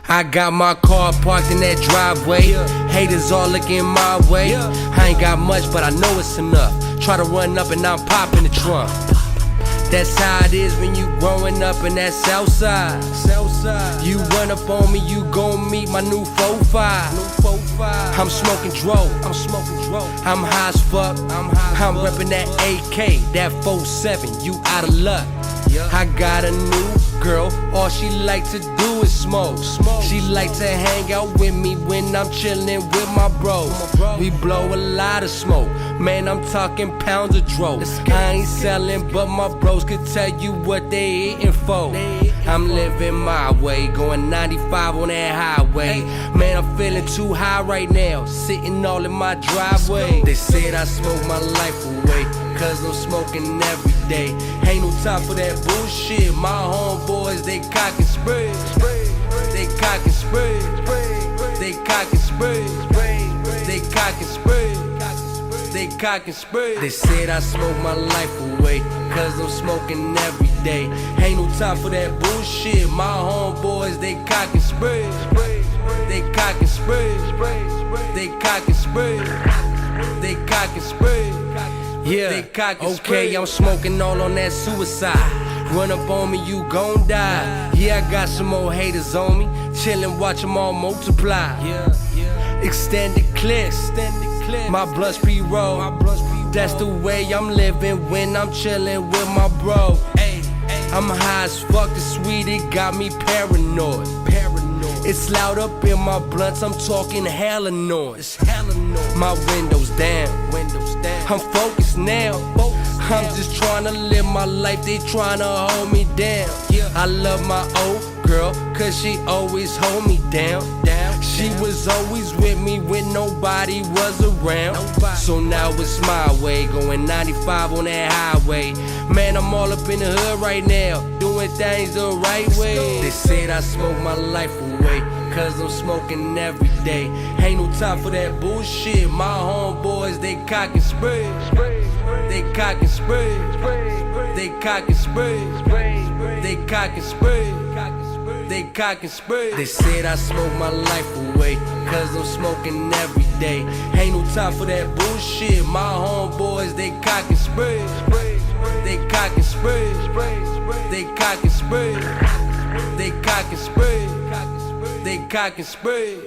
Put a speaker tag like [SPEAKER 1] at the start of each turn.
[SPEAKER 1] I got my car parked in that driveway. Haters all looking my way. I ain't got much, but I know it's enough. Try to run up and I'm popping the trunk. That's how it is when you growing up in that south side. You run up on me, you gon' meet my new 4-5. I'm smoking dro. I'm high as fuck. I'm reppin' that AK, that 4-7. You out of luck. I got a new girl, all she like to do is smoke. She like to hang out with me when I'm chillin' with my bros. We blow a lot of smoke, man, I'm talking pounds of dro. I ain't sellin', but my bros could tell you what they eatin' for. I'm living my way, going 95 on that highway. Man, I'm feeling too high right now, sitting all in my driveway. They said I smoke my life away, cause I'm smoking every day. Ain't no time for that bullshit. My homeboys, they cock and spray. They cock and spray. They cock and spray. They cock and spray. They cock and spray. They said I smoke my life away, cause I'm smoking every day. Ain't no time for that bullshit. My homeboys, they cock and spray. They cock and spray. They cock and spray. They cock and spray. Yeah, okay, I'm smoking all on that suicide. Run up on me, you gon' die. Yeah, I got some more haters on me. Chillin', watch them all multiply. Extended clips, my blood's pre-roll. That's the way I'm living when I'm chillin' with my bro. I'm high as fuck, the sweet, it got me paranoid. It's loud up in my blunts, I'm talking hella noise. My windows down, I'm focused now. I'm just tryna live my life, they tryna hold me down. I love my old girl, cause she always hold me down. She was always with me when nobody was around. So now it's my way, going 95 on that highway. Man, I'm all up in the hood right now, doing things the right way. They said I smoke my life away, cause I'm smoking every day. Ain't no time for that bullshit. My homeboys, they cock and spray. They cock and spray. They cock and spray. They cock and spray. They cock and spray. They said I smoke my life away, cause I'm smoking every day. Ain't no time for that bullshit. My homeboys, they cock and spray. They cock and spray. They cock and spray. They cock and spray. They cock and spray.